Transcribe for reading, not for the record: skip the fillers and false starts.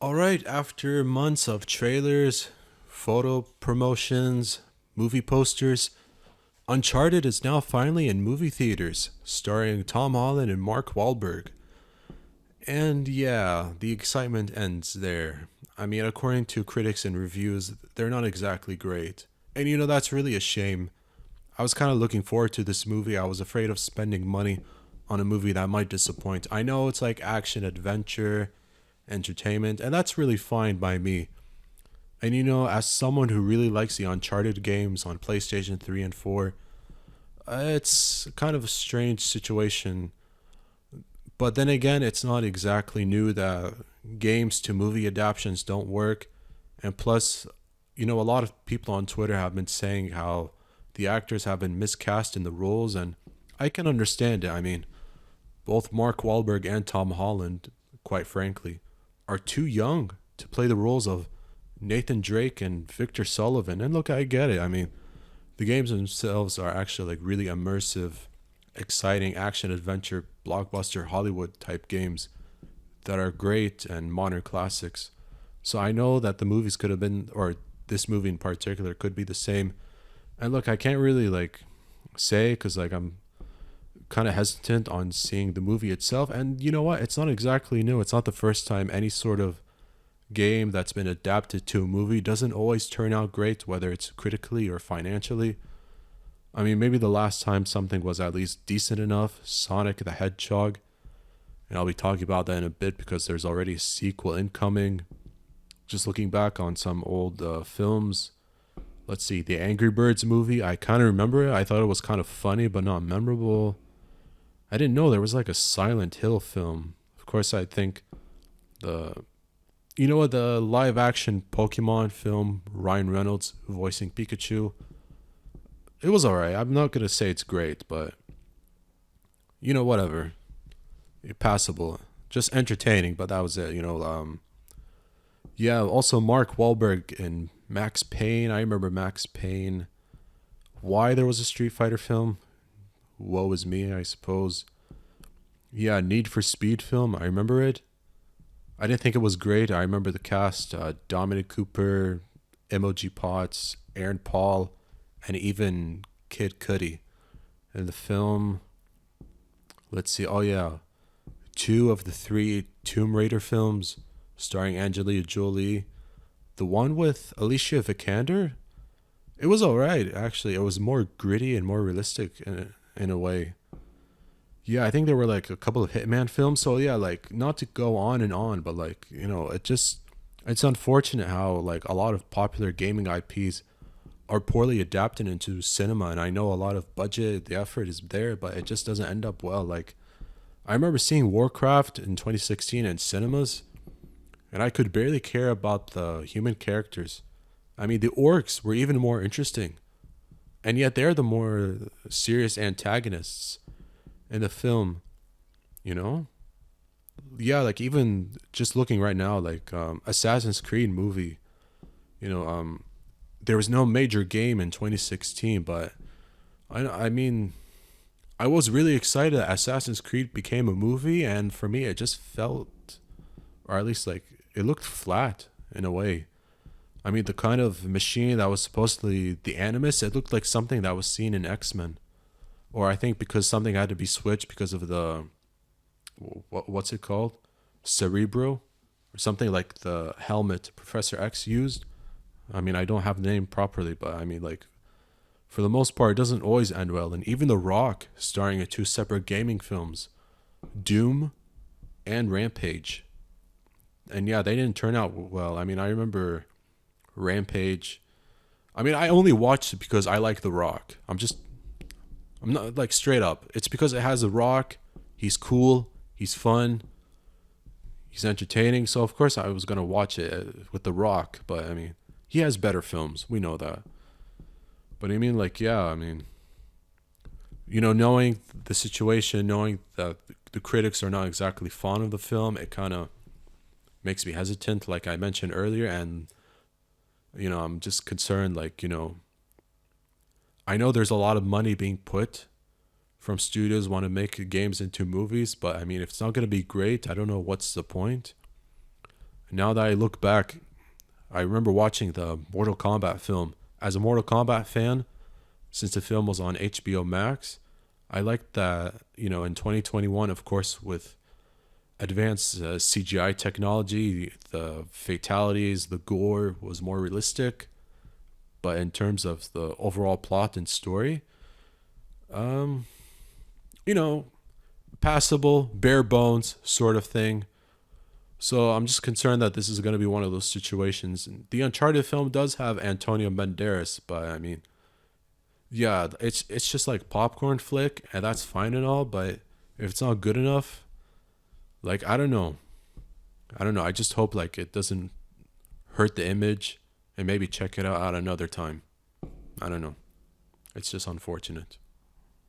All right, after months of trailers, photo promotions, movie posters, Uncharted is now finally in movie theaters, starring Tom Holland and Mark Wahlberg. And yeah, the excitement ends there. I mean, according to critics and reviews, they're not exactly great. And that's really a shame. I was kind of looking forward to this movie. I was afraid of spending money on a movie that might disappoint. I know it's like action adventure, entertainment, and that's really fine by me. And as someone who really likes the Uncharted games on PlayStation 3 and 4, it's kind of a strange situation. But then again, it's not exactly new that games to movie adaptations don't work. And plus, a lot of people on Twitter have been saying how the actors have been miscast in the roles, and I can understand it. I mean, both Mark Wahlberg and Tom Holland, quite frankly, are too young to play the roles of Nathan Drake and Victor Sullivan. And look, I get it. I mean, the games themselves are actually like really immersive, exciting action adventure blockbuster Hollywood type games that are great and modern classics. So I know that the movies could have been, or this movie in particular could be the same. And look, I can't really like say because like I'm kind of hesitant on seeing the movie itself. And you know what? It's not exactly new. It's not the first time any sort of game that's been adapted to a movie doesn't always turn out great, whether it's critically or financially. I mean, maybe the last time something was at least decent enough, Sonic the Hedgehog, and I'll be talking about that in a bit because there's already a sequel incoming. Just looking back on some old films, let's see, the Angry Birds movie, I kind of remember it. I thought it was kind of funny, but not memorable. I didn't know there was like a Silent Hill film. Of course, I think the the live action Pokemon film, Ryan Reynolds voicing Pikachu, it was alright. I'm not gonna say it's great, but whatever. Passable. Just entertaining, but that was it. Yeah, also Mark Wahlberg and Max Payne. I remember Max Payne. Why there was a Street Fighter film? Woe is me, I suppose. Yeah, Need for Speed film. I remember it. I didn't think it was great. I remember the cast: Dominic Cooper, Emoji Potts, Aaron Paul, and even Kid Cudi. In the film, let's see. Oh yeah, two of the three Tomb Raider films starring Angelina Jolie. The one with Alicia Vikander, it was alright actually. It was more gritty and more realistic in a way. Yeah, I think there were like a couple of Hitman films. So yeah, like not to go on and on, but like it's unfortunate how like a lot of popular gaming IPs are poorly adapted into cinema. And I know a lot of budget, the effort is there, but it just doesn't end up well. Like I remember seeing Warcraft in 2016 in cinemas, and I could barely care about the human characters. I mean, the orcs were even more interesting, and yet they're the more serious antagonists in the film. You know? Yeah, like even just looking right now, like Assassin's Creed movie. You know, there was no major game in 2016, but I mean, I was really excited that Assassin's Creed became a movie, and for me, it just felt, or at least like it looked flat in a way. I mean, the kind of machine that was supposedly the Animus, it looked like something that was seen in X Men, or I think because something had to be switched because of the what's it called, Cerebro, or something like the helmet Professor X used. I mean, I don't have the name properly, but I mean, like for the most part, it doesn't always end well. And even The Rock, starring in two separate gaming films, Doom and Rampage. And yeah, they didn't turn out well. I mean, I remember Rampage. I mean, I only watched it because I like The Rock. I'm not like straight up. It's because it has The Rock. He's cool. He's fun. He's entertaining. So, of course, I was going to watch it with The Rock. But, I mean, he has better films. We know that. But I mean, like, yeah, I mean, knowing the situation, knowing that the critics are not exactly fond of the film, it kind of makes me hesitant, like I mentioned earlier. And, I'm just concerned, like, I know there's a lot of money being put from studios want to make games into movies, but I mean, if it's not going to be great, I don't know what's the point. Now that I look back, I remember watching the Mortal Kombat film. As a Mortal Kombat fan, since the film was on HBO Max, I liked that, in 2021, of course, with advanced CGI technology, the fatalities, the gore was more realistic. But in terms of the overall plot and story, um, you know, passable, bare bones sort of thing. So I'm just concerned that this is going to be one of those situations. The Uncharted film does have Antonio Banderas, but I mean, yeah, it's just like popcorn flick, and that's fine and all. But if it's not good enough, like I don't know. I just hope like it doesn't hurt the image, and maybe check it out at another time. I don't know. It's just unfortunate.